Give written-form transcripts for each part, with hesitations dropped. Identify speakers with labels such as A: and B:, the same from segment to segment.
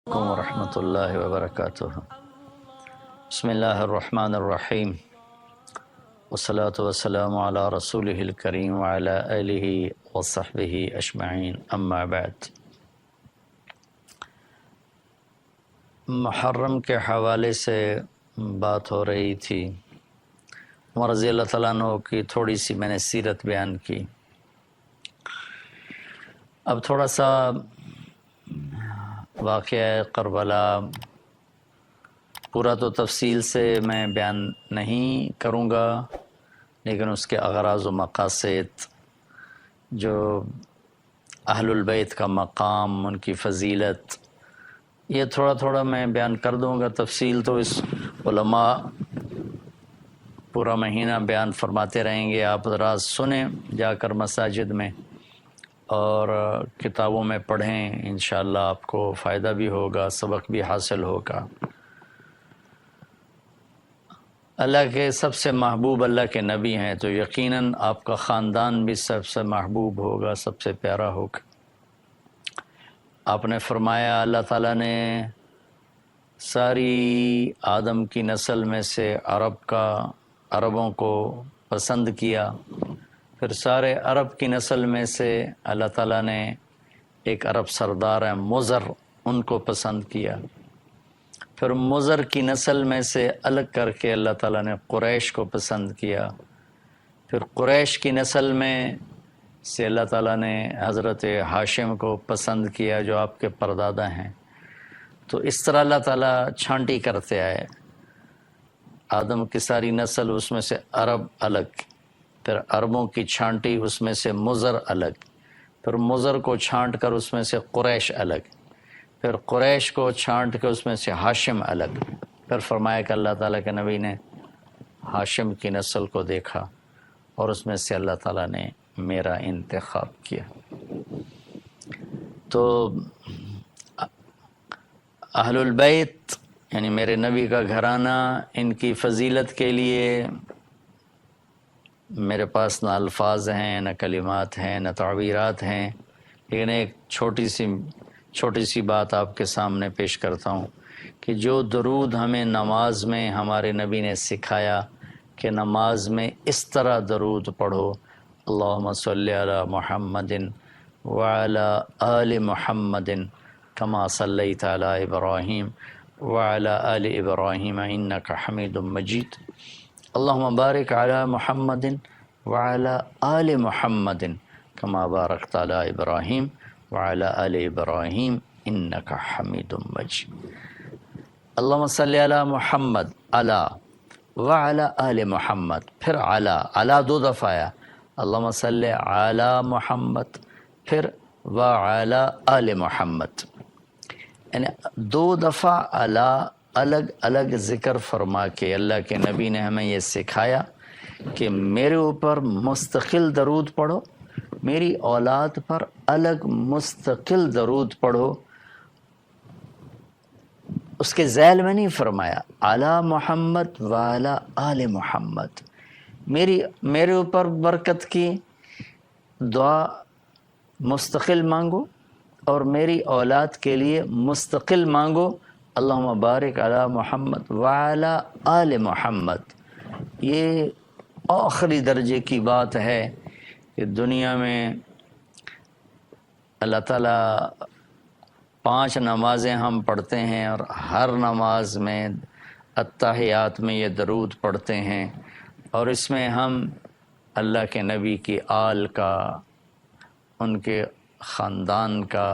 A: علیکم ورحمۃ اللہ وبرکاتہ۔ بسم اللہ الرحمن الرحیم، والصلاة والسلام علی رسولہ الکریم وعلی آلہ وصحبہ اجمعین، اما بعد۔ محرم کے حوالے سے بات ہو رہی تھی۔ عمر رضی اللہ تعالیٰ عنہ کی تھوڑی سی میں نے سیرت بیان کی۔ اب تھوڑا سا واقعہ کربلا پورا تو تفصیل سے میں بیان نہیں کروں گا، لیکن اس کے اغراض و مقاصد، جو اہل البیت کا مقام، ان کی فضیلت، یہ تھوڑا تھوڑا میں بیان کر دوں گا۔ تفصیل تو اس علماء پورا مہینہ بیان فرماتے رہیں گے، آپ ذرا سنیں جا کر مساجد میں اور کتابوں میں پڑھیں، انشاءاللہ آپ کو فائدہ بھی ہوگا، سبق بھی حاصل ہوگا۔ اللہ کے سب سے محبوب اللہ کے نبی ہیں، تو یقیناً آپ کا خاندان بھی سب سے محبوب ہوگا، سب سے پیارا ہوگا۔ آپ نے فرمایا اللہ تعالیٰ نے ساری آدم کی نسل میں سے عربوں کو پسند کیا، پھر سارے عرب کی نسل میں سے اللہ تعالیٰ نے ایک عرب سردار ہے مضر، ان کو پسند کیا، پھر مضر کی نسل میں سے الگ کر کے اللہ تعالیٰ نے قریش کو پسند کیا، پھر قریش کی نسل میں سے اللہ تعالیٰ نے حضرت ہاشم کو پسند کیا جو آپ کے پردادا ہیں۔ تو اس طرح اللہ تعالیٰ چھانٹی کرتے آئے، آدم کی ساری نسل، اس میں سے عرب الگ، پھر عربوں کی چھانٹی، اس میں سے مضر الگ، پھر مضر کو چھانٹ کر اس میں سے قریش الگ، پھر قریش کو چھانٹ کے اس میں سے ہاشم الگ، پھر فرمایا کہ اللہ تعالیٰ کے نبی نے ہاشم کی نسل کو دیکھا اور اس میں سے اللہ تعالیٰ نے میرا انتخاب کیا۔ تو اہل البیت یعنی میرے نبی کا گھرانہ، ان کی فضیلت کے لیے میرے پاس نہ الفاظ ہیں، نہ کلمات ہیں، نہ تعبیرات ہیں، لیکن ایک چھوٹی سی بات آپ کے سامنے پیش کرتا ہوں کہ جو درود ہمیں نماز میں ہمارے نبی نے سکھایا کہ نماز میں اس طرح درود پڑھو، اللہم صلی علی محمد وعلی آل محمد کما صلیت علی ابراہیم وعلی آل ابراہیم انک حمید مجید، اللہم بارک علی محمد وعلی آل محمد کما بارکت علی ابراہیم وعلی آل ابراہیم انک حمید مجید۔ اللہم صلی علی محمد، علی وعلی آل محمد، پھر علی دو دفعہ آیا، اللہم صلی علی محمد، پھر وعلی آل محمد، یعنی دو دفعہ الگ الگ ذکر فرما کے اللہ کے نبی نے ہمیں یہ سکھایا کہ میرے اوپر مستقل درود پڑھو، میری اولاد پر الگ مستقل درود پڑھو۔ اس کے ذیل میں نہیں فرمایا علی محمد وعلی آل محمد، میرے اوپر برکت کی دعا مستقل مانگو اور میری اولاد کے لیے مستقل مانگو، اللہم بارک علی محمد وعلی آل محمد۔ یہ آخری درجے کی بات ہے کہ دنیا میں اللہ تعالیٰ 5 نمازیں ہم پڑھتے ہیں اور ہر نماز میں التحیات میں یہ درود پڑھتے ہیں، اور اس میں ہم اللہ کے نبی کی آل کا، ان کے خاندان کا،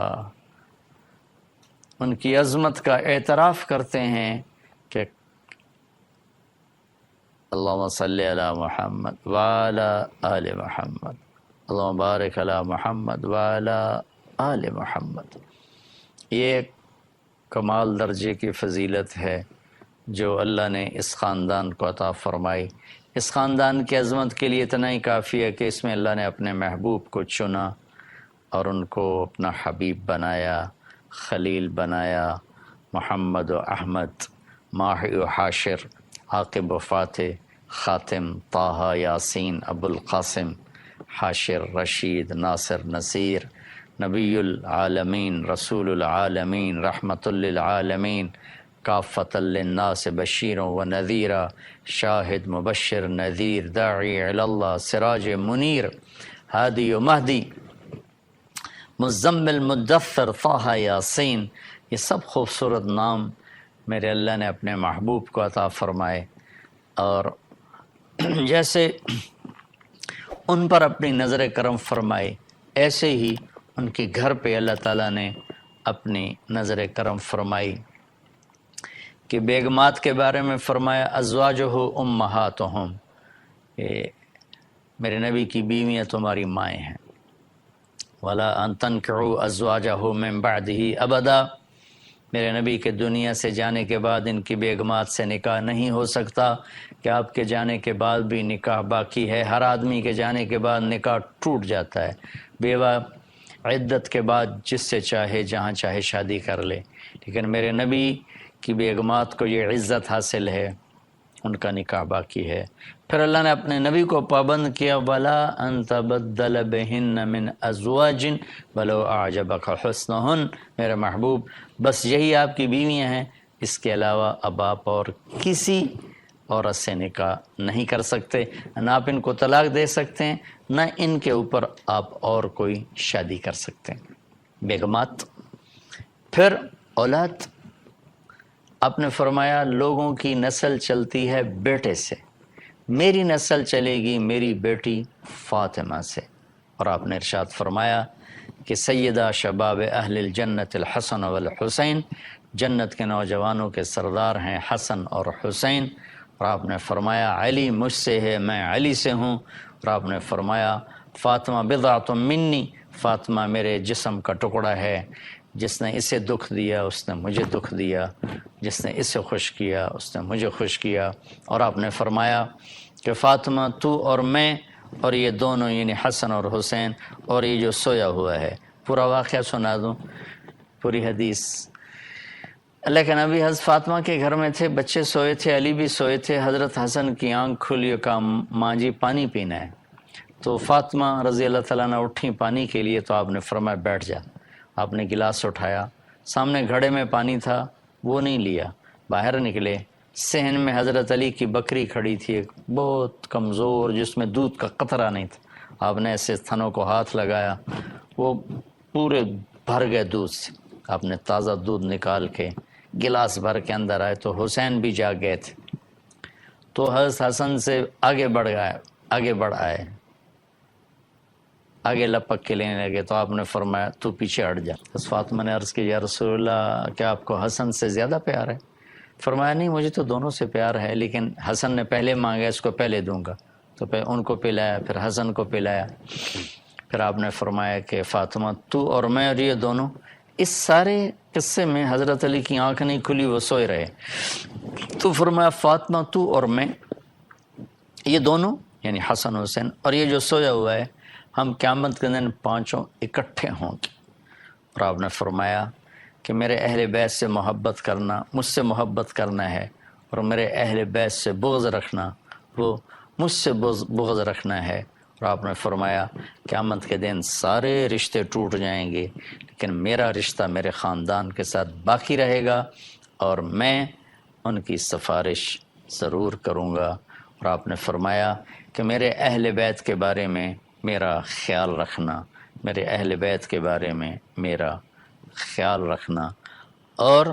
A: ان کی عظمت کا اعتراف کرتے ہیں کہ اللہم صلی علی محمد وعلی آل محمد، اللہم بارک علی محمد وعلی آل محمد۔ یہ کمال درجے کی فضیلت ہے جو اللہ نے اس خاندان کو عطا فرمائی۔ اس خاندان کی عظمت کے لیے اتنا ہی کافی ہے کہ اس میں اللہ نے اپنے محبوب کو چنا اور ان کو اپنا حبیب بنایا، خلیل بنایا، محمد و احمد، ماہی و حاشر، عاقب و فاتح، خاتم، طٰہٰ، یاسین، ابو القاسم، حاشر، رشید، ناصر، نصیر، نبی العالمین، رسول العالمین، رحمت للعالمین، کافۃ للناس بشیرا و نذیرا، شاہد مبشر نذیر، داعی الی اللہ، سراج منیر، ہادی و مہدی، مزمل مدثر، طٰہٰ یاسین، یہ سب خوبصورت نام میرے اللہ نے اپنے محبوب کو عطا فرمائے، اور جیسے ان پر اپنی نظر کرم فرمائی ایسے ہی ان کے گھر پہ اللہ تعالیٰ نے اپنی نظر کرم فرمائی، کہ بیگمات کے بارے میں فرمایا ازواجہ امہاتہم، کہ میرے نبی کی بیویاں تمہاری مائیں ہیں، ولا ان تنکحوا ازواجہ من بعدہ ابدا، میرے نبی کے دنیا سے جانے کے بعد ان کی بیگمات سے نکاح نہیں ہو سکتا، کہ آپ کے جانے کے بعد بھی نکاح باقی ہے۔ ہر آدمی کے جانے کے بعد نکاح ٹوٹ جاتا ہے، بیوہ عدت کے بعد جس سے چاہے جہاں چاہے شادی کر لے، لیکن میرے نبی کی بیگمات کو یہ عزت حاصل ہے، ان کا نکاح باقی ہے۔ پھر اللہ نے اپنے نبی کو پابند کیا، وَلَا أَن تَبَدَّلَ بِهِنَّ مِنْ أَزْوَاجٍ وَلَوْ أَعْجَبَكَ حُسْنُهُنَّ، میرے محبوب بس یہی آپ کی بیویاں ہیں، اس کے علاوہ اب آپ اور کسی عورت سے نکاح نہیں کر سکتے، نہ آپ ان کو طلاق دے سکتے ہیں، نہ ان کے اوپر آپ اور کوئی شادی کر سکتے ہیں۔ بیگمات، پھر اولاد، آپ نے فرمایا لوگوں کی نسل چلتی ہے بیٹے سے، میری نسل چلے گی میری بیٹی فاطمہ سے، اور آپ نے ارشاد فرمایا کہ سیدہ شباب اہل الجنت الحسن والحسین، جنت کے نوجوانوں کے سردار ہیں حسن اور حسین، اور آپ نے فرمایا علی مجھ سے ہے، میں علی سے ہوں، اور آپ نے فرمایا فاطمہ بضعۃ منی، فاطمہ میرے جسم کا ٹکڑا ہے، جس نے اسے دکھ دیا اس نے مجھے دکھ دیا، جس نے اسے خوش کیا اس نے مجھے خوش کیا، اور آپ نے فرمایا کہ فاطمہ تو اور میں اور یہ دونوں یعنی حسن اور حسین اور یہ جو سویا ہوا ہے، پورا واقعہ سنا دوں، پوری حدیث۔ اللہ کے نبی حضرت فاطمہ کے گھر میں تھے، بچے سوئے تھے، علی بھی سوئے تھے، حضرت حسن کی آنکھ کھلی، کہا ماں جی پانی پینا ہے، تو فاطمہ رضی اللہ تعالیٰ نے اٹھیں پانی کے لیے، تو آپ نے فرمایا بیٹھ جا، آپ نے گلاس اٹھایا، سامنے گھڑے میں پانی تھا وہ نہیں لیا، باہر نکلے، صحن میں حضرت علی کی بکری کھڑی تھی، ایک بہت کمزور جس میں دودھ کا قطرہ نہیں تھا، آپ نے ایسے تھنوں کو ہاتھ لگایا، وہ پورے بھر گئے دودھ سے، آپ نے تازہ دودھ نکال کے گلاس بھر کے اندر آئے، تو حسین بھی جاگ گئے تھے، تو حضرت حسن سے آگے بڑھ آئے، آگے لپک کے لینے لگے، تو آپ نے فرمایا تو پیچھے ہٹ جا۔ بس فاطمہ نے عرض کی یا رسول اللہ کیا آپ کو حسن سے زیادہ پیار ہے؟ فرمایا نہیں مجھے تو دونوں سے پیار ہے، لیکن حسن نے پہلے مانگا اس کو پہلے دوں گا، تو پھر ان کو پلایا، پھر حسن کو پلایا، پھر آپ نے فرمایا کہ فاطمہ تو اور میں اور یہ دونوں، اس سارے قصے میں حضرت علی کی آنکھ نہیں کھلی، وہ سوئے رہے، تو فرمایا فاطمہ تو اور میں، یہ دونوں یعنی حسن حسین اور یہ جو سویا ہوا ہے، ہم قیامت کے دن پانچوں اکٹھے ہوں گے، اور آپ نے فرمایا کہ میرے اہل بیت سے محبت کرنا، مجھ سے محبت کرنا ہے، اور میرے اہل بیت سے بغض رکھنا، وہ مجھ سے بغض رکھنا ہے، اور آپ نے فرمایا قیامت کے دن سارے رشتے ٹوٹ جائیں گے لیکن میرا رشتہ میرے خاندان کے ساتھ باقی رہے گا، اور میں ان کی سفارش ضرور کروں گا، اور آپ نے فرمایا کہ میرے اہل بیت کے بارے میں میرا خیال رکھنا، میرے اہل بیت کے بارے میں میرا خیال رکھنا۔ اور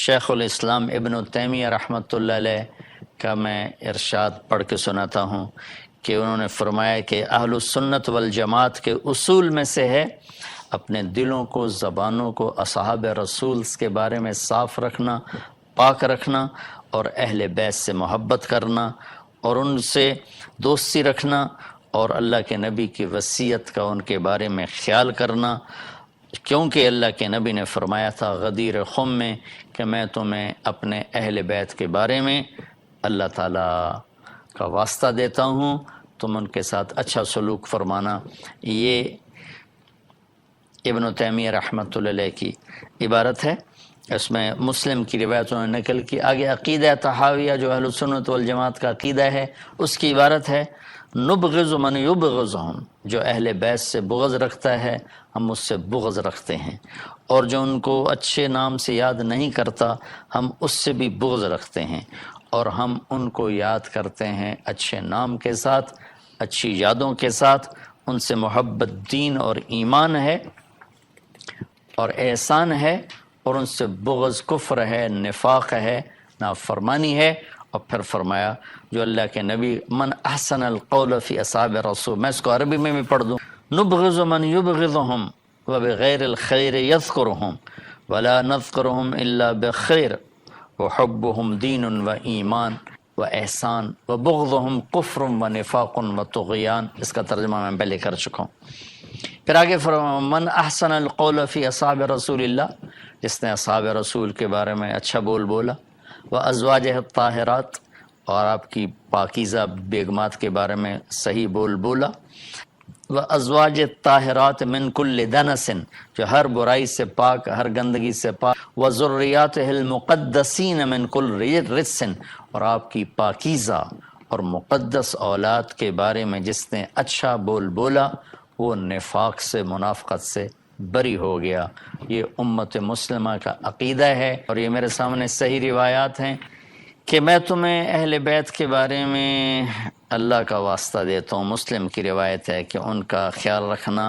A: شیخ الاسلام ابن تیمیہ رحمۃ اللہ علیہ کا میں ارشاد پڑھ کے سناتا ہوں کہ انہوں نے فرمایا کہ اہل السنت والجماعت کے اصول میں سے ہے اپنے دلوں کو، زبانوں کو اصحاب رسول کے بارے میں صاف رکھنا، پاک رکھنا، اور اہل بیت سے محبت کرنا اور ان سے دوستی رکھنا، اور اللہ کے نبی کی وصیت کا ان کے بارے میں خیال کرنا، کیونکہ اللہ کے نبی نے فرمایا تھا غدیر خم میں کہ میں تمہیں اپنے اہل بیت کے بارے میں اللہ تعالیٰ کا واسطہ دیتا ہوں، تم ان کے ساتھ اچھا سلوک فرمانا۔ یہ ابن تیمیہ رحمۃ اللہ علیہ کی عبارت ہے، اس میں مسلم کی روایت انہوں نے نقل کی۔ آگے عقیدہ طحاویہ جو اہل سنت والجماعت کا عقیدہ ہے، اس کی عبارت ہے نبغض من یبغضہم، جو اہل بیت سے بغض رکھتا ہے ہم اس سے بغض رکھتے ہیں، اور جو ان کو اچھے نام سے یاد نہیں کرتا ہم اس سے بھی بغض رکھتے ہیں، اور ہم ان کو یاد کرتے ہیں اچھے نام کے ساتھ، اچھی یادوں کے ساتھ۔ ان سے محبت دین اور ایمان ہے اور احسان ہے، اور ان سے بغض کفر ہے، نفاق ہے، نافرمانی ہے۔ اور پھر فرمایا جو اللہ کے نبی من احسن القول فی اصحاب رسول، میں اس کو عربی میں بھی پڑھ دوں، نبغض من یبغضہم وبغیر الخیر یذکرہم ولا نذکرہم الا بخیر وحبہم دین و ایمان و احسان و بغضہم کفر و نفاق و طغیان۔ اس کا ترجمہ میں پہلے کر چکا ہوں۔ پھر آگے فرمایا من احسن القول فی اصحاب رسول اللہ، جس نے اصحاب رسول کے بارے میں اچھا بول بولا، و ازواجہ الطاہرات، اور آپ کی پاکیزہ بیگمات کے بارے میں صحیح بول بولا، و ازواج الطاہرات من کل دنس، جو ہر برائی سے پاک، ہر گندگی سے پاک، و ذریاتہ المقدسین من کل رجس، اور آپ کی پاکیزہ اور مقدس اولاد کے بارے میں جس نے اچھا بول بولا وہ نفاق سے، منافقت سے بری ہو گیا۔ یہ امت مسلمہ کا عقیدہ ہے، اور یہ میرے سامنے صحیح روایات ہیں کہ میں تمہیں اہل بیت کے بارے میں اللہ کا واسطہ دیتا ہوں۔ مسلم کی روایت ہے کہ ان کا خیال رکھنا،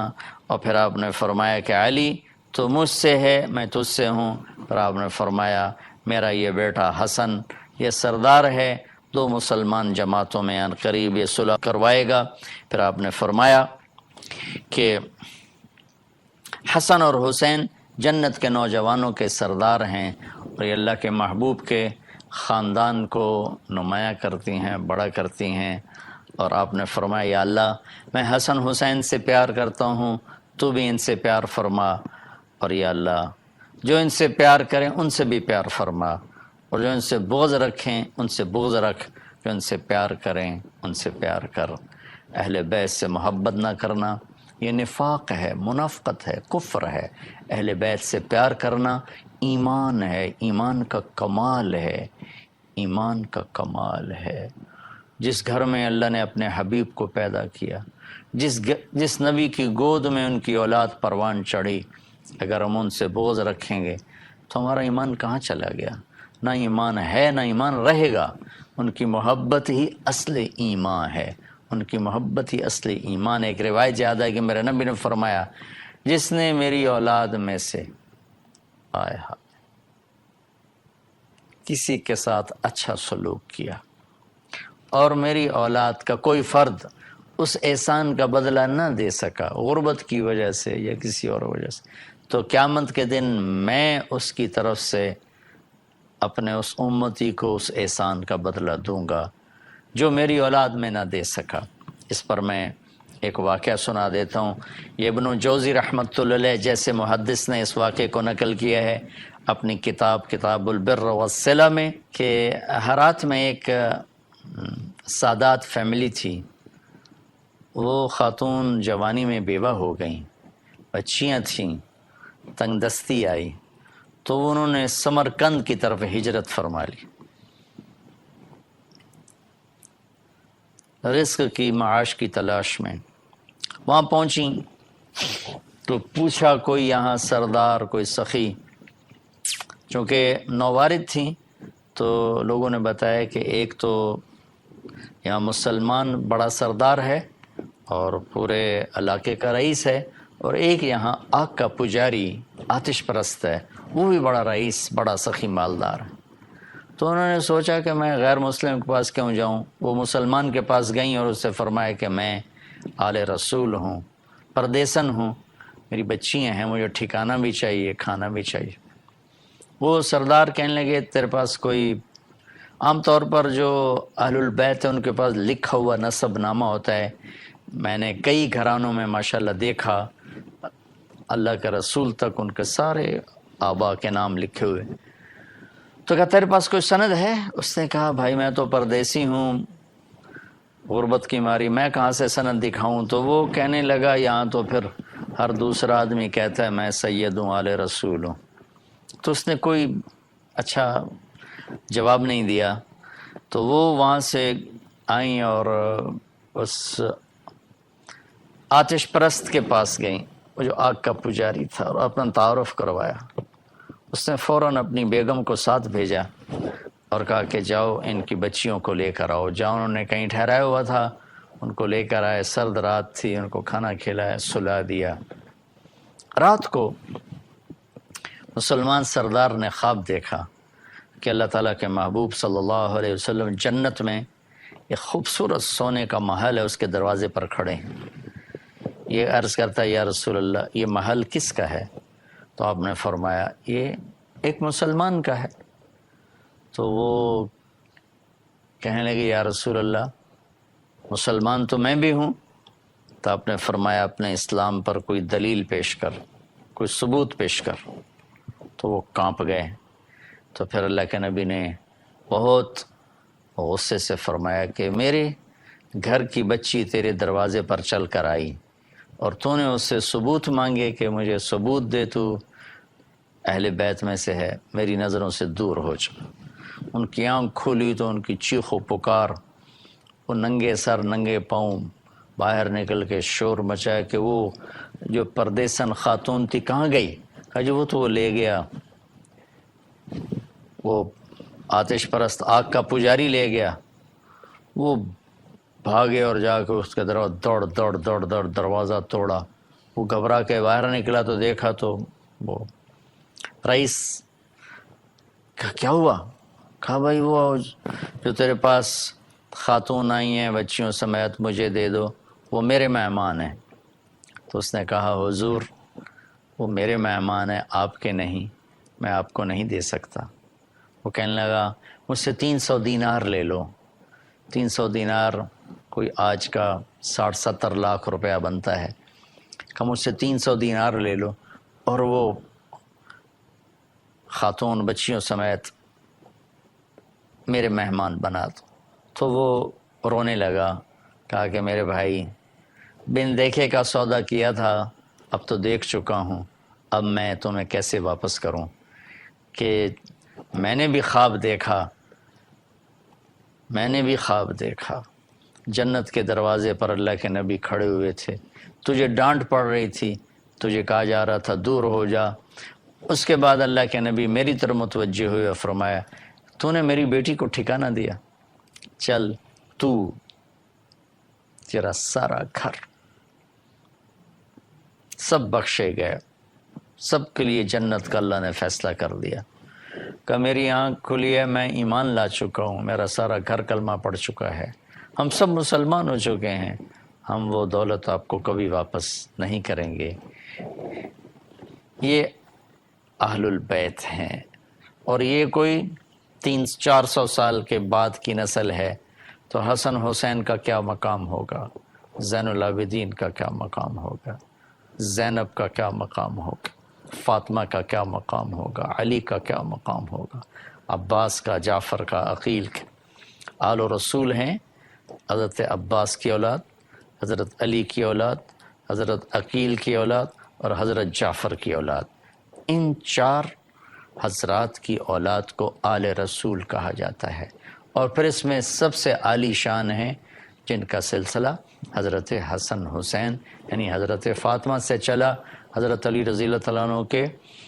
A: اور پھر آپ نے فرمایا کہ علی تو مجھ سے ہے، میں تجھ سے ہوں۔ پھر آپ نے فرمایا میرا یہ بیٹا حسن یہ سردار ہے، 2 مسلمان جماعتوں میں ان قریب یہ صلح کروائے گا۔ پھر آپ نے فرمایا کہ حسن اور حسین جنت کے نوجوانوں کے سردار ہیں، اور یہ اللہ کے محبوب کے خاندان کو نمایاں کرتی ہیں، بڑا کرتی ہیں۔ اور آپ نے فرمایا یا اللہ میں حسن حسین سے پیار کرتا ہوں، تو بھی ان سے پیار فرما، اور یا اللہ جو ان سے پیار کریں ان سے بھی پیار فرما، اور جو ان سے بغض رکھیں ان سے بغض رکھ، جو ان سے پیار کریں ان سے پیار کر۔ اہل بیت سے محبت نہ کرنا یہ نفاق ہے، منافقت ہے، کفر ہے۔ اہل بیت سے پیار کرنا ایمان ہے، ایمان کا کمال ہے، ایمان کا کمال ہے۔ جس گھر میں اللہ نے اپنے حبیب کو پیدا کیا، جس نبی کی گود میں ان کی اولاد پروان چڑھی، اگر ہم ان سے بغض رکھیں گے تو ہمارا ایمان کہاں چلا گیا؟ نہ ایمان ہے نہ ایمان رہے گا۔ ان کی محبت ہی اصل ایمان ہے، ان کی محبت ہی اصل ایمان ہے۔ ایک روایت یاد ہے کہ میرے نبی نے فرمایا جس نے میری اولاد میں سے کسی کے ساتھ اچھا سلوک کیا اور میری اولاد کا کوئی فرد اس احسان کا بدلہ نہ دے سکا، غربت کی وجہ سے یا کسی اور وجہ سے، تو قیامت کے دن میں اس کی طرف سے اپنے اس امتی کو اس احسان کا بدلہ دوں گا جو میری اولاد میں نہ دے سکا۔ اس پر میں ایک واقعہ سنا دیتا ہوں۔ یہ ابن جوزی رحمۃ اللہ علیہ جیسے محدث نے اس واقعے کو نقل کیا ہے اپنی کتاب البر والصلہ میں، کہ ہرات میں ایک سادات فیملی تھی۔ وہ خاتون جوانی میں بیوہ ہو گئیں، بچیاں تھیں، تنگ دستی آئی تو انہوں نے سمرقند کی طرف ہجرت فرما لی، رزق کی، معاش کی تلاش میں۔ وہاں پہنچیں تو پوچھا کوئی یہاں سردار، کوئی سخی، چونکہ نووارد تھیں تو لوگوں نے بتایا کہ ایک تو یہاں مسلمان بڑا سردار ہے اور پورے علاقے کا رئیس ہے، اور ایک یہاں آگ کا پجاری، آتش پرست ہے، وہ بھی بڑا رئیس، بڑا سخی مالدار ہے۔ تو انہوں نے سوچا کہ میں غیر مسلم کے پاس کیوں جاؤں۔ وہ مسلمان کے پاس گئیں اور اس سے فرمایا کہ میں آل رسول ہوں، پردیسن ہوں، میری بچیاں ہیں، مجھے ٹھکانہ بھی چاہیے، کھانا بھی چاہیے۔ وہ سردار کہنے لگے تیرے پاس کوئی، عام طور پر جو اہل البیت ہیں ان کے پاس لکھا ہوا نسب نامہ ہوتا ہے، میں نے کئی گھرانوں میں ماشاءاللہ دیکھا اللہ کے رسول تک ان کے سارے آبا کے نام لکھے ہوئے۔ تو کہا تیرے پاس کوئی سند ہے؟ اس نے کہا بھائی میں تو پردیسی ہوں، غربت کی ماری میں کہاں سے سند دکھاؤں۔ تو وہ کہنے لگا یہاں تو پھر ہر دوسرا آدمی کہتا ہے میں سید ہوں، آل رسول ہوں، تو اس نے کوئی اچھا جواب نہیں دیا. تو وہ وہاں سے آئیں اور اس آتش پرست کے پاس گئیں، وہ جو آگ کا پجاری تھا، اور اپنا تعارف کروایا. اس نے فوراً اپنی بیگم کو ساتھ بھیجا اور کہا کہ جاؤ ان کی بچیوں کو لے کر آؤ. جاؤ، انہوں نے کہیں ٹھہرایا ہوا تھا، ان کو لے کر آئے. سرد رات تھی، ان کو کھانا کھلایا، سلا دیا. رات کو مسلمان سردار نے خواب دیکھا کہ اللہ تعالیٰ کے محبوب صلی اللہ علیہ وسلم جنت میں ایک خوبصورت سونے کا محل ہے، اس کے دروازے پر کھڑے ہیں. یہ عرض کرتا ہے یا رسول اللہ یہ محل کس کا ہے؟ تو آپ نے فرمایا یہ ایک مسلمان کا ہے. تو وہ کہنے لگے یا رسول اللہ مسلمان تو میں بھی ہوں. تو آپ نے فرمایا اپنے اسلام پر کوئی دلیل پیش کر، کوئی ثبوت پیش کر. تو وہ کانپ گئے. تو پھر اللہ کے نبی نے بہت غصے سے فرمایا کہ میرے گھر کی بچی تیرے دروازے پر چل کر آئی اور تو نے اس سے ثبوت مانگے کہ مجھے ثبوت دے، تو اہل بیت میں سے ہے، میری نظروں سے دور ہو جا. ان کی آنکھ کھولی تو ان کی چیخ و پکار، وہ ننگے سر ننگے پاؤں باہر نکل کے شور مچایا کہ وہ جو پردیسن خاتون تھی کہاں گئی؟ کہا جی وہ تو وہ لے گیا، وہ آتش پرست آگ کا پجاری لے گیا. وہ بھاگے اور جا کے اس کے دوڑ دروازہ توڑا. وہ گھبرا کے باہر نکلا تو دیکھا تو وہ رئیس. کہا کیا ہوا؟ کہا بھائی وہ جو تیرے پاس خاتون آئی ہیں بچیوں سمیت مجھے دے دو، وہ میرے مہمان ہیں. تو اس نے کہا حضور وہ میرے مہمان ہیں، آپ کے نہیں، میں آپ کو نہیں دے سکتا. وہ کہنے لگا مجھ سے 300 دینار لے لو. 300 دینار کوئی آج کا 60-70 لاکھ روپیہ بنتا ہے. کہ مجھ سے 300 دینار لے لو اور وہ خاتون بچیوں سمیت میرے مہمان بنا دو. تو وہ رونے لگا. کہا کہ میرے بھائی بن دیکھے کا سودا کیا تھا، اب تو دیکھ چکا ہوں، اب میں تمہیں کیسے واپس کروں؟ کہ میں نے بھی خواب دیکھا جنت کے دروازے پر اللہ کے نبی کھڑے ہوئے تھے، تجھے ڈانٹ پڑ رہی تھی، تجھے کہا جا رہا تھا دور ہو جا. اس کے بعد اللہ کے نبی میری طرف متوجہ ہوئے اور فرمایا تو نے میری بیٹی کو ٹھکانہ دیا، چل تو تیرا سارا گھر سب بخشے گئے، سب کے لیے جنت کا اللہ نے فیصلہ کر دیا. کہ میری آنکھ کھلی ہے، میں ایمان لا چکا ہوں، میرا سارا گھر کلمہ پڑھ چکا ہے، ہم سب مسلمان ہو چکے ہیں، ہم وہ دولت آپ کو کبھی واپس نہیں کریں گے. یہ اہل البیت ہیں، اور یہ کوئی 300-400 سال کے بعد کی نسل ہے. تو حسن حسین کا کیا مقام ہوگا، زین العابدین کا کیا مقام ہوگا، زینب کا کیا مقام ہوگا، فاطمہ کا کیا مقام ہوگا، علی کا کیا مقام ہوگا، عباس کا، جعفر کا، عقیل کا. آل و رسول ہیں، حضرت عباس کی اولاد، حضرت علی کی اولاد، حضرت عقیل کی اولاد اور حضرت جعفر کی اولاد. ان 4 حضرات کی اولاد کو آل رسول کہا جاتا ہے. اور پھر اس میں سب سے عالی شان ہیں جن کا سلسلہ حضرت حسن حسین یعنی حضرت فاطمہ سے چلا. حضرت علی رضی اللہ تعالیٰ عنہ کے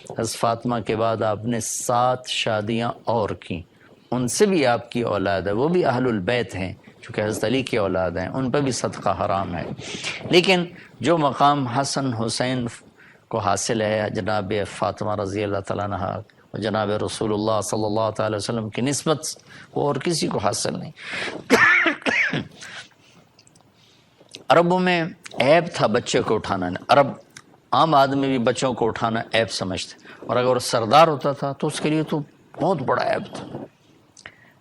A: حضرت فاطمہ کے بعد آپ نے 7 شادیاں اور کی، ان سے بھی آپ کی اولاد ہے، وہ بھی اہل البیت ہیں چونکہ حضرت علی کی اولاد ہیں، ان پہ بھی صدقہ حرام ہے. لیکن جو مقام حسن حسین کو حاصل ہے جناب فاطمہ رضی اللہ تعالیٰ عنہ اور جناب رسول اللہ صلی اللہ تعالی وسلم کی نسبت وہ اور کسی کو حاصل نہیں. عربوں میں عیب تھا بچے کو اٹھانا، عرب عام آدمی بھی بچوں کو اٹھانا عیب سمجھتے، اور اگر سردار ہوتا تھا تو اس کے لیے تو بہت بڑا عیب تھا.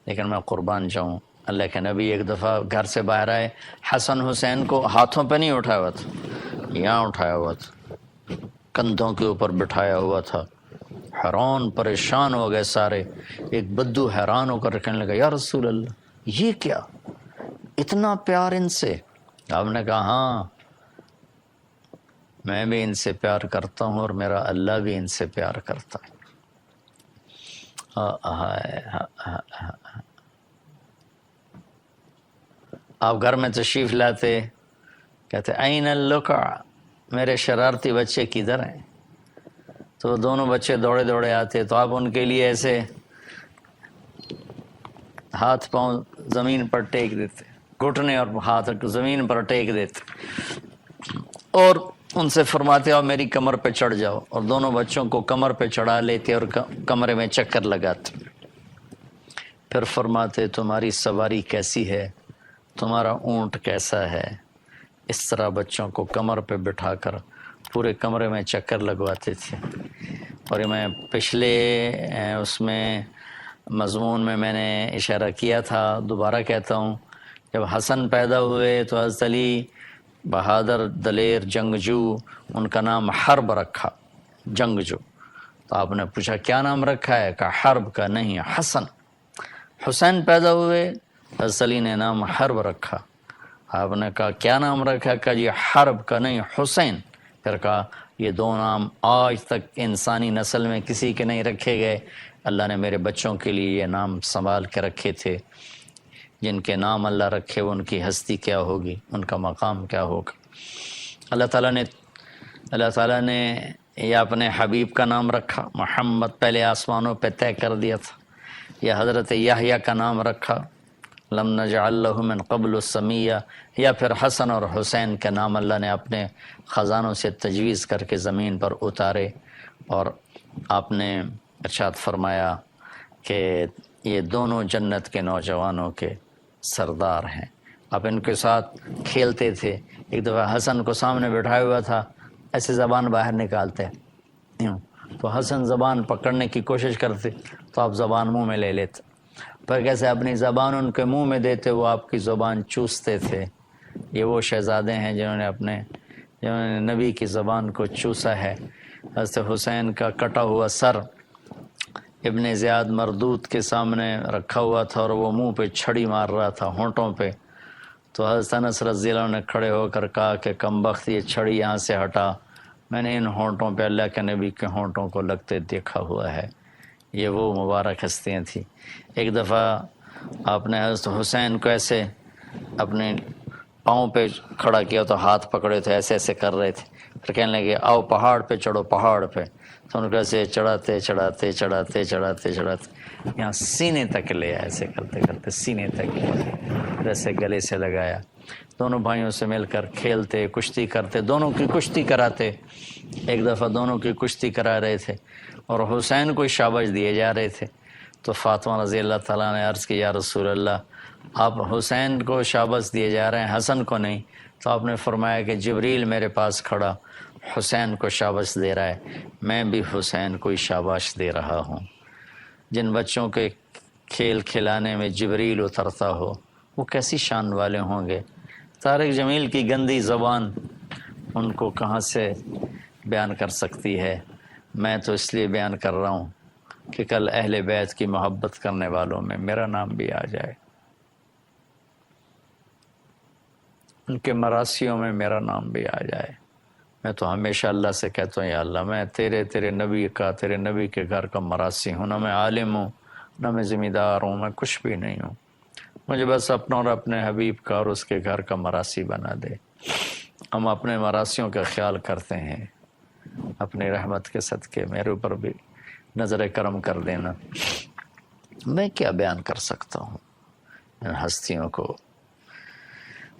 A: لیکن میں قربان جاؤں، اللہ کے نبی ایک دفعہ گھر سے باہر آئے، حسن حسین کو ہاتھوں پہ نہیں اٹھایا ہوا تھا، یہاں اٹھایا ہوا تھا، کندھوں کے اوپر بٹھایا ہوا تھا. حیران پریشان ہو گئے سارے. ایک بدو حیران ہو کر کہنے لگا یا رسول اللہ یہ کیا، اتنا پیار ان سے؟ آپ نے کہا ہاں میں بھی ان سے پیار کرتا ہوں اور میرا اللہ بھی ان سے پیار کرتا ہے. آپ گھر میں تشریف لاتے، کہتے این اللقع، میرے شرارتی بچے کدھر ہیں؟ تو دونوں بچے دوڑے دوڑے آتے، تو آپ ان کے لیے ایسے ہاتھ پاؤں زمین پر ٹیک دیتے، گھٹنے اور ہاتھ زمین پر ٹیک دیتے، اور ان سے فرماتے اور میری کمر پہ چڑھ جاؤ، اور دونوں بچوں کو کمر پہ چڑھا لیتے اور کمرے میں چکر لگاتے، پھر فرماتے تمہاری سواری کیسی ہے، تمہارا اونٹ کیسا ہے؟ اس طرح بچوں کو کمر پہ بٹھا کر پورے کمرے میں چکر لگواتے تھے۔ اور میں پچھلے اس میں مضمون میں نے اشارہ کیا تھا، دوبارہ کہتا ہوں، جب حسن پیدا ہوئے تو حضرت علی بہادر دلیر جنگجو، ان کا نام حرب رکھا، جنگجو۔ تو آپ نے پوچھا کیا نام رکھا ہے؟ کہا حرب کا نہیں، حسن۔ حسین پیدا ہوئے، حضرت علی نے نام حرب رکھا۔ آپ نے کہا کیا نام رکھا؟ کہا یہ حرب کا نہیں، حسین۔ پھر کہا یہ دو نام آج تک انسانی نسل میں کسی کے نہیں رکھے گئے، اللہ نے میرے بچوں کے لیے یہ نام سنبھال کے رکھے تھے۔ جن کے نام اللہ رکھے ان کی ہستی کیا ہوگی، ان کا مقام کیا ہوگا۔ اللہ تعالیٰ نے یہ اپنے حبیب کا نام رکھا، محمد پہلے آسمانوں پہ طے کر دیا تھا۔ یا حضرت یحییٰ کا نام رکھا، لم نجعل له من قبل السمیہ۔ یا پھر حسن اور حسین کے نام اللہ نے اپنے خزانوں سے تجویز کر کے زمین پر اتارے، اور آپ نے ارشاد فرمایا کہ یہ دونوں جنت کے نوجوانوں کے سردار ہیں۔ آپ ان کے ساتھ کھیلتے تھے۔ ایک دفعہ حسن کو سامنے بٹھایا ہوا تھا، ایسے زبان باہر نکالتے تو حسن زبان پکڑنے کی کوشش کرتے تو آپ زبان منہ میں لے لیتے، پر کیسے اپنی زبان ان کے منہ میں دیتے وہ آپ کی زبان چوستے تھے۔ یہ وہ شہزادے ہیں جنہوں نے نبی کی زبان کو چوسا ہے۔ حضرت حسین کا کٹا ہوا سر ابن زیاد مردود کے سامنے رکھا ہوا تھا، اور وہ منہ پہ چھڑی مار رہا تھا، ہونٹوں پہ۔ تو حضرت انس رضی اللہ عنہ نے کھڑے ہو کر کہا کہ کم بخت، یہ چھڑی یہاں سے ہٹا، میں نے ان ہونٹوں پہ اللہ کے نبی کے ہونٹوں کو لگتے دیکھا ہوا ہے۔ یہ وہ مبارک ہستیاں تھیں۔ ایک دفعہ آپ نے حضرت حسین کو ایسے اپنے پاؤں پہ کھڑا کیا تو ہاتھ پکڑے تھے، ایسے ایسے کر رہے تھے، پھر کہنے لگے آؤ پہاڑ پہ چڑھو، پہاڑ پہ۔ تو ان کو ایسے چڑھاتے چڑھاتے چڑھاتے چڑھاتے چڑھاتے یہاں سینے تک لے آئے، ایسے کرتے کرتے سینے تک لے آئے، پھر ایسے گلے سے لگایا۔ دونوں بھائیوں سے مل کر کھیلتے، کشتی کرتے، دونوں کی کشتی کراتے۔ ایک دفعہ دونوں کی کشتی کرا رہے تھے اور حسین کو شاباش دیے جا رہے تھے، تو فاطمہ رضی اللہ تعالیٰ نے عرض کی یا رسول اللہ، آپ حسین کو شاباش دیے جا رہے ہیں، حسن کو نہیں؟ تو آپ نے فرمایا کہ جبریل میرے پاس کھڑا حسین کو شاباش دے رہا ہے، میں بھی حسین کو شاباش دے رہا ہوں۔ جن بچوں کے کھیل کھلانے میں جبریل اترتا ہو وہ کیسی شان والے ہوں گے۔ طارق جمیل کی گندی زبان ان کو کہاں سے بیان کر سکتی ہے؟ میں تو اس لیے بیان کر رہا ہوں کہ کل اہل بیت کی محبت کرنے والوں میں میرا نام بھی آ جائے، ان کے مراسیوں میں میرا نام بھی آ جائے۔ میں تو ہمیشہ اللہ سے کہتا ہوں یا اللہ، میں تیرے نبی کا، تیرے نبی کے گھر کا مراسی ہوں، نہ میں عالم ہوں، نہ میں ذمہ دار ہوں، میں کچھ بھی نہیں ہوں، مجھے بس اپنا اور اپنے حبیب کا اور اس کے گھر کا مراسی بنا دے۔ ہم اپنے مراسیوں کا خیال کرتے ہیں، اپنی رحمت کے صدقے میرے اوپر بھی نظر کرم کر دینا۔ میں کیا بیان کر سکتا ہوں ان ہستیوں کو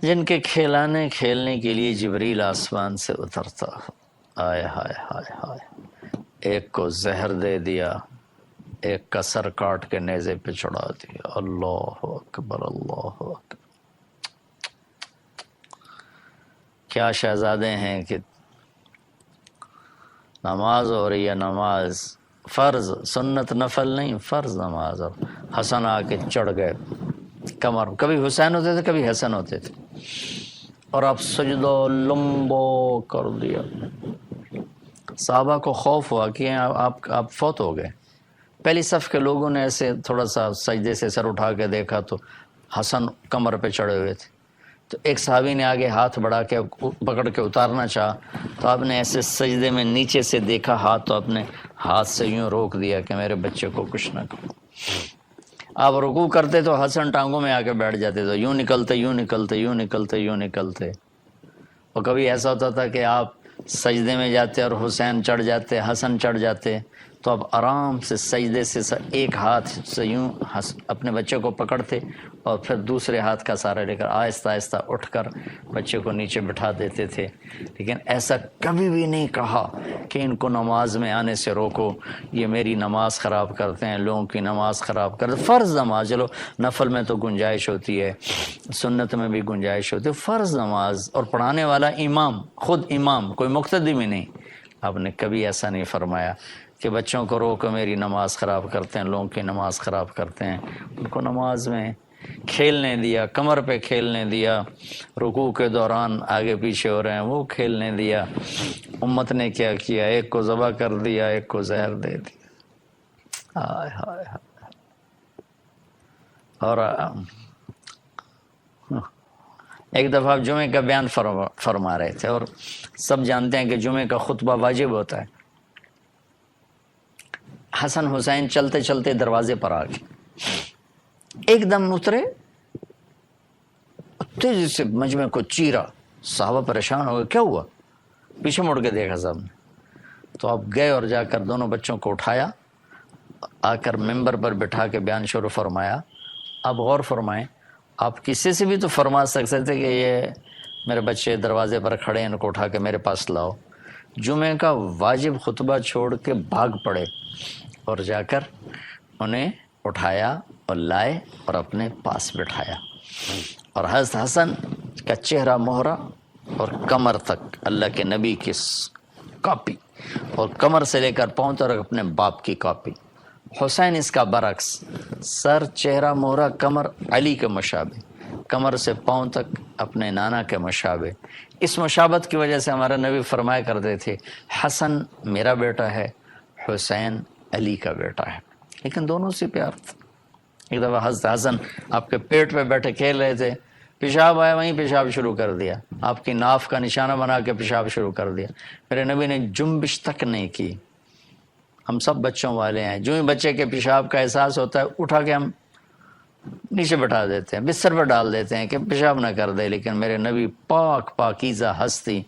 A: جن کے کھیلنے کے لیے جبریل آسمان سے اترتا ہو۔ آئے ہائے ہائے ہائے، ایک کو زہر دے دیا، ایک کا سر کاٹ کے نیزے پہ چڑھا دیا۔ اللہ اکبر، اللہ اکبر۔ کیا شہزادے ہیں کہ نماز ہو رہی ہے، نماز فرض، سنت نفل نہیں، فرض نماز، اور حسن آ کے چڑھ گئے کمر، کبھی حسین ہوتے تھے کبھی حسن ہوتے تھے، اور آپ سجدہ لمبو کر دیا۔ صحابہ کو خوف ہوا کہ آپ فوت ہو گئے۔ پہلی صف کے لوگوں نے ایسے تھوڑا سا سجدے سے سر اٹھا کے دیکھا تو حسن کمر پہ چڑھے ہوئے تھے، تو ایک صحابی نے آگے ہاتھ بڑھا کے پکڑ کے اتارنا چاہا، تو آپ نے ایسے سجدے میں نیچے سے دیکھا ہاتھ، تو اپنے ہاتھ سے یوں روک دیا کہ میرے بچے کو کچھ نہ کرو۔ آپ رکوع کرتے تو حسن ٹانگوں میں آ کے بیٹھ جاتے، تو یوں نکلتے یوں نکلتے یوں نکلتے یوں نکلتے۔ اور کبھی ایسا ہوتا تھا کہ آپ سجدے میں جاتے اور حسین چڑھ جاتے، حسن چڑھ جاتے، تو آپ آرام سے سجدے سے ایک ہاتھ سے یوں اپنے بچے کو پکڑتے اور پھر دوسرے ہاتھ کا سہارا لے کر آہستہ آہستہ اٹھ کر بچے کو نیچے بٹھا دیتے تھے۔ لیکن ایسا کبھی بھی نہیں کہا کہ ان کو نماز میں آنے سے روکو، یہ میری نماز خراب کرتے ہیں، لوگوں کی نماز خراب کرتے۔ فرض نماز، چلو نفل میں تو گنجائش ہوتی ہے، سنت میں بھی گنجائش ہوتی ہے، فرض نماز اور پڑھانے والا امام، خود امام، کوئی مقتدی بھی نہیں۔ آپ نے کبھی ایسا نہیں فرمایا کہ بچوں کو روکو میری نماز خراب کرتے ہیں، لوگوں کی نماز خراب کرتے ہیں۔ ان کو نماز میں کھیلنے دیا، کمر پہ کھیلنے دیا، رکوع کے دوران آگے پیچھے ہو رہے ہیں وہ کھیلنے دیا۔ امت نے کیا کیا، ایک کو ذبح کر دیا، ایک کو زہر دے دیا۔ ہائے ہائے ہائے۔ اور ایک دفعہ آپ جمعے کا بیان فرما رہے تھے، اور سب جانتے ہیں کہ جمعے کا خطبہ واجب ہوتا ہے۔ حسن حسین چلتے چلتے دروازے پر آ گئے، ایک دم اترے، تیزی سے مجمع کو چیرا۔ صحابہ پریشان ہو گئے، کیا ہوا؟ پیچھے مڑ کے دیکھا سب نے، تو آپ گئے اور جا کر دونوں بچوں کو اٹھایا، آ کر ممبر پر بٹھا کے بیان شروع فرمایا۔ آپ غور فرمائیں، آپ کسی سے بھی تو فرما سکتے تھے کہ یہ میرے بچے دروازے پر کھڑے ہیں، ان کو اٹھا کے میرے پاس لاؤ۔ جمعے کا واجب خطبہ چھوڑ کے بھاگ پڑے اور جا کر انہیں اٹھایا اور لائے اور اپنے پاس بٹھایا۔ اور حضرت حسن کا چہرہ مہرا اور کمر تک اللہ کے نبی کی کاپی، اور کمر سے لے کر پاؤں تک اپنے باپ کی کاپی۔ حسین اس کا برعکس، سر، چہرہ مہرا، کمر علی کے مشابہ، کمر سے پاؤں تک اپنے نانا کے مشابہ۔ اس مشابہت کی وجہ سے ہمارا نبی فرمایا کرتے تھے حسن میرا بیٹا ہے، حسین علی کا بیٹا ہے، لیکن دونوں سے پیار تھا۔ ایک دفعہ حضرت حسن آپ کے پیٹ پہ بیٹھے کھیل رہے تھے، پیشاب آیا، وہیں پیشاب شروع کر دیا، آپ کی ناف کا نشانہ بنا کے پیشاب شروع کر دیا۔ میرے نبی نے جنبش تک نہیں کی۔ ہم سب بچوں والے ہیں، جو ہی بچے کے پیشاب کا احساس ہوتا ہے اٹھا کے ہم نیچے بٹھا دیتے ہیں، بستر پر ڈال دیتے ہیں کہ پیشاب نہ کر دے، لیکن میرے نبی پاک پاکیزہ ہستی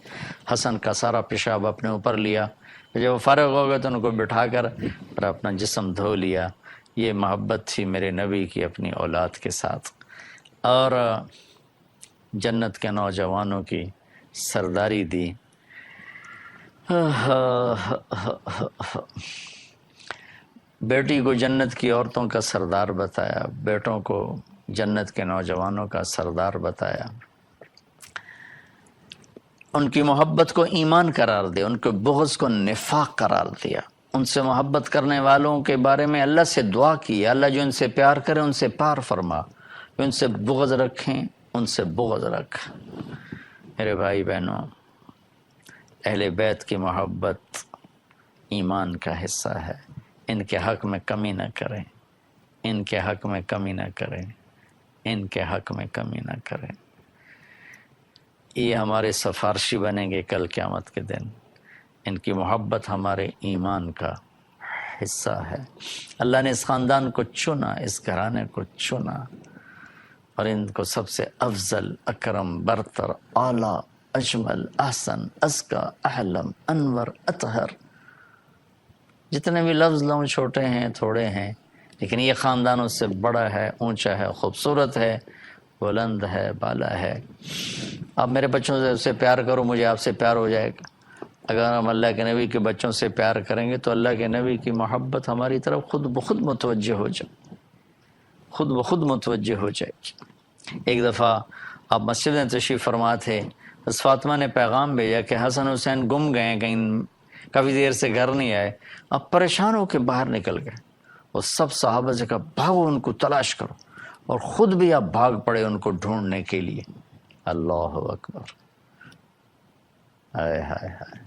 A: حسن کا سارا پیشاب اپنے اوپر لیا، جب وہ فارغ ہو گئے تو ان کو بٹھا کر اور اپنا جسم دھو لیا۔ یہ محبت تھی میرے نبی کی اپنی اولاد کے ساتھ۔ اور جنت کے نوجوانوں کی سرداری دی۔ بیٹی کو جنت کی عورتوں کا سردار بتایا، بیٹوں کو جنت کے نوجوانوں کا سردار بتایا۔ ان کی محبت کو ایمان قرار دیا، ان کے بغض کو نفاق قرار دیا۔ ان سے محبت کرنے والوں کے بارے میں اللہ سے دعا کی، اللہ جو ان سے پیار کرے ان سے پیار فرما، جو ان سے بغض رکھیں ان سے بغض رکھ۔ میرے بھائی بہنوں، اہل بیت کی محبت ایمان کا حصہ ہے۔ ان کے حق میں کمی نہ کریں، ان کے حق میں کمی نہ کریں، ان کے حق میں کمی نہ کریں۔ یہ ہمارے سفارشی بنیں گے کل قیامت کے دن۔ ان کی محبت ہمارے ایمان کا حصہ ہے۔ اللہ نے اس خاندان کو چنا، اس گھرانے کو چنا، اور ان کو سب سے افضل، اکرم، برتر، اعلیٰ، اجمل، احسن، ازکا، احلم، انور، اطہر، جتنے بھی لفظ لوں چھوٹے ہیں، تھوڑے ہیں، لیکن یہ خاندان اس سے بڑا ہے، اونچا ہے، خوبصورت ہے، بلند ہے، بالا ہے۔ آپ میرے بچوں سے پیار کرو، مجھے آپ سے پیار ہو جائے گا۔ اگر ہم اللہ کے نبی کے بچوں سے پیار کریں گے تو اللہ کے نبی کی محبت ہماری طرف خود بخود متوجہ ہو جائے، خود بخود متوجہ ہو جائے گی۔ ایک دفعہ آپ مسجد میں تشریف فرما تھے، بس فاطمہ نے پیغام بھیجا کہ حسن حسین گم گئے ہیں، کہیں کافی دیر سے گھر نہیں آئے۔ آپ پریشان ہو کے باہر نکل گئے، اور سب صحابہ سے کہا بھاگو ان کو تلاش کرو، اور خود بھی آپ بھاگ پڑے ان کو ڈھونڈنے کے لیے۔ اللہ اکبر، ہائے ہائے ہائے۔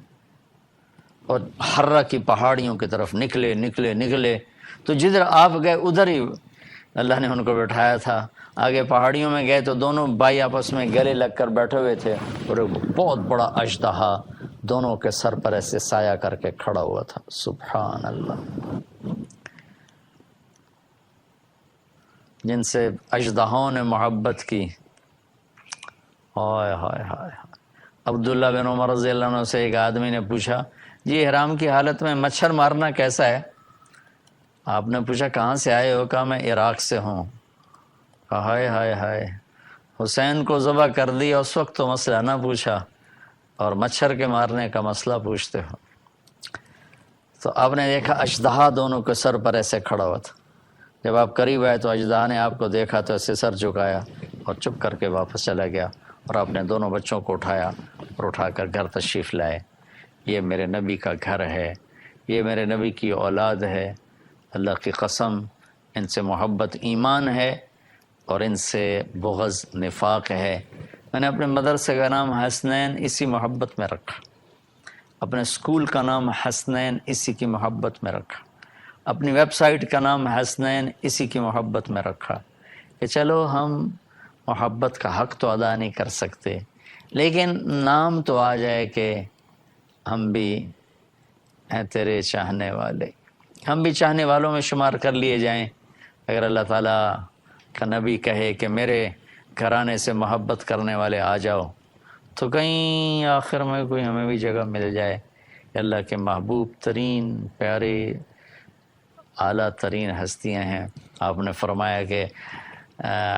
A: اور حرہ کی پہاڑیوں کی طرف نکلے، تو جدھر آپ گئے ادھر ہی اللہ نے ان کو بٹھایا تھا، آگے پہاڑیوں میں گئے تو دونوں بھائی آپس میں گلے لگ کر بیٹھے ہوئے تھے اور ایک بہت بڑا اژدہا دونوں کے سر پر ایسے سایہ کر کے کھڑا ہوا تھا. سبحان اللہ. جن سے اژدہاؤں نے محبت کی. ہائے ہائے ہائے. عبداللہ بن عمر رضی اللہ عنہ سے ایک آدمی نے پوچھا جی احرام کی حالت میں مچھر مارنا کیسا ہے؟ آپ نے پوچھا کہاں سے آئے ہو؟ کہا میں عراق سے ہوں. کہا ہائے ہائے ہائے، حسین کو ذبح کر دیا اس وقت تو مسئلہ نہ پوچھا اور مچھر کے مارنے کا مسئلہ پوچھتے ہو. تو آپ نے دیکھا اژدہا دونوں کے سر پر ایسے کھڑا ہوا تھا. جب آپ قریب آئے تو اژدہا نے آپ کو دیکھا تو ایسے سر جھکایا اور چپ کر کے واپس چلا گیا اور آپ نے دونوں بچوں کو اٹھایا اور اٹھا کر گھر تشریف لائے. یہ میرے نبی کا گھر ہے، یہ میرے نبی کی اولاد ہے. اللہ کی قسم ان سے محبت ایمان ہے اور ان سے بغض نفاق ہے. میں نے اپنے مدرسے کا نام حسنین اسی محبت میں رکھا، اپنے اسکول کا نام حسنین اسی کی محبت میں رکھا، اپنی ویب سائٹ کا نام حسنین اسی کی محبت میں رکھا کہ چلو ہم محبت کا حق تو ادا نہیں کر سکتے لیکن نام تو آ جائے کہ ہم بھی ہیں تیرے چاہنے والے، ہم بھی چاہنے والوں میں شمار کر لیے جائیں. اگر اللہ تعالیٰ کا نبی کہے کہ میرے گھرانے سے محبت کرنے والے آ جاؤ تو کہیں آخر میں کوئی ہمیں بھی جگہ مل جائے. اللہ کے محبوب ترین پیارے اعلیٰ ترین ہستیاں ہیں. آپ نے فرمایا کہ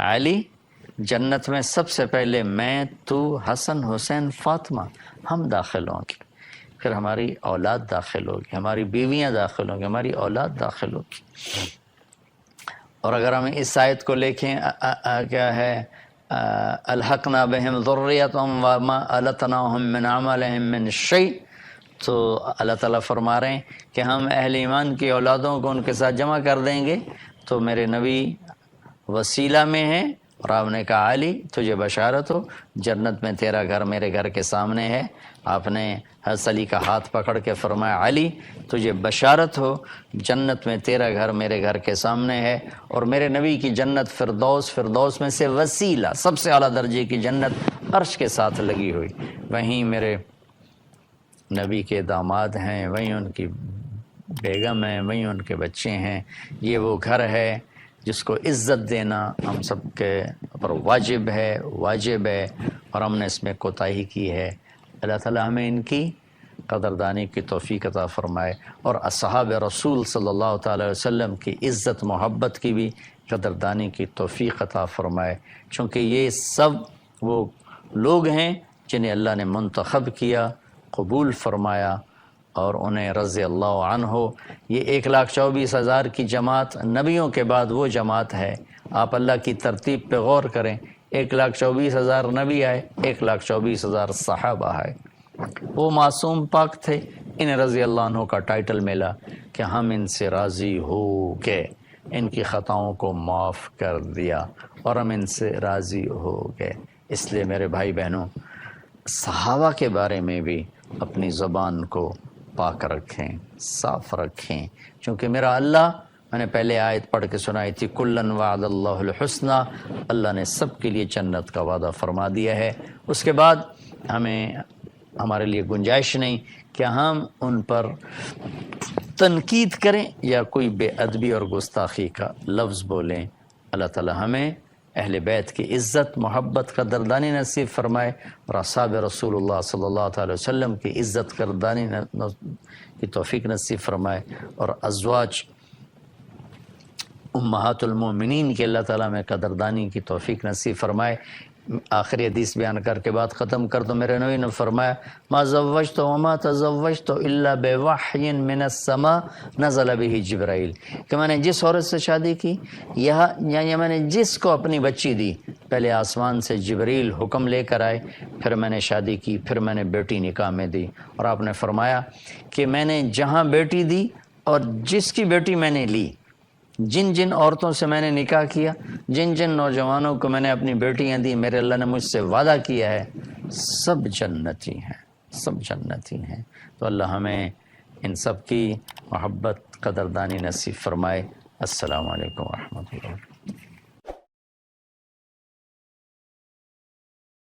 A: علی جنت میں سب سے پہلے میں، تو، حسن، حسین، فاطمہ ہم داخل ہوں گے، پھر ہماری اولاد داخل ہوگی، ہماری بیویاں داخل ہوں گی، ہماری اولاد داخل ہوگی. اور اگر ہم اس آیت کو لکھیں کیا ہے الحقنا بہم ذریتہم وما التناہم من عملہم من شیء، تو اللہ تعالیٰ فرما رہے ہیں کہ ہم اہل ایمان کی اولادوں کو ان کے ساتھ جمع کر دیں گے. تو میرے نبی وسیلہ میں ہیں اور آپ نے کہا علی تجھے بشارت ہو جنت میں تیرا گھر میرے گھر کے سامنے ہے. آپ نے حضرت علی کا ہاتھ پکڑ کے فرمایا علی تجھے بشارت ہو جنت میں تیرا گھر میرے گھر کے سامنے ہے. اور میرے نبی کی جنت فردوس، فردوس میں سے وسیلہ سب سے اعلیٰ درجے کی جنت عرش کے ساتھ لگی ہوئی، وہیں میرے نبی کے داماد ہیں، وہیں ان کی بیگم ہیں، وہیں ان کے بچے ہیں. یہ وہ گھر ہے جس کو عزت دینا ہم سب کے پر واجب ہے اور ہم نے اس میں کوتاہی کی ہے. اللہ تعالیٰ ہمیں ان کی قدردانی کی توفیق عطا فرمائے اور اصحاب رسول صلی اللہ تعالی وسلم کی عزت محبت کی بھی قدردانی کی توفیق عطا فرمائے، چونکہ یہ سب وہ لوگ ہیں جنہیں اللہ نے منتخب کیا، قبول فرمایا اور انہیں رضی اللہ عنہ. یہ 1,24,000 کی جماعت نبیوں کے بعد وہ جماعت ہے. آپ اللہ کی ترتیب پہ غور کریں، 1,24,000 نبی آئے، 1,24,000 صحابہ آئے. وہ معصوم پاک تھے، انہیں رضی اللہ عنہ کا ٹائٹل ملا کہ ہم ان سے راضی ہو گئے، ان کی خطاؤں کو معاف کر دیا اور ہم ان سے راضی ہو گئے. اس لیے میرے بھائی بہنوں صحابہ کے بارے میں بھی اپنی زبان کو پاک رکھیں، صاف رکھیں، چونکہ میرا اللہ، میں نے پہلے آیت پڑھ کے سنائی تھی کلن وعد اللہ الحسنی، اللہ نے سب کے لیے جنت کا وعدہ فرما دیا ہے. اس کے بعد ہمارے لیے گنجائش نہیں کہ ہم ان پر تنقید کریں یا کوئی بے ادبی اور گستاخی کا لفظ بولیں. اللہ تعالی ہمیں اہل بیت کی عزت محبت قدردانی نصیب فرمائے اور اصحاب رسول اللہ صلی اللہ تعالی وسلم کی عزت قدردانی کی توفیق نصیب فرمائے اور ازواج امہات المومنین کی اللہ تعالیٰ میں قدردانی کی توفیق نصیب فرمائے. آخری حدیث بیان کر کے بعد ختم کر دو. میرے نبی نے فرمایا ما زوجت وما تزوجت الا بوحی من السماء نزل به جبرائیل، کہ میں نے جس عورت سے شادی کی یا میں نے جس کو اپنی بچی دی، پہلے آسمان سے جبریل حکم لے کر آئے، پھر میں نے شادی کی، پھر میں نے بیٹی نکاح میں دی. اور آپ نے فرمایا کہ میں نے جہاں بیٹی دی اور جس کی بیٹی میں نے لی، جن جن عورتوں سے میں نے نکاح کیا، جن جن نوجوانوں کو میں نے اپنی بیٹیاں دی، میرے اللہ نے مجھ سے وعدہ کیا ہے سب جنتی ہیں، سب جنتی ہیں. تو اللہ ہمیں ان سب کی محبت قدردانی نصیب فرمائے. السلام علیکم ورحمۃ اللہ.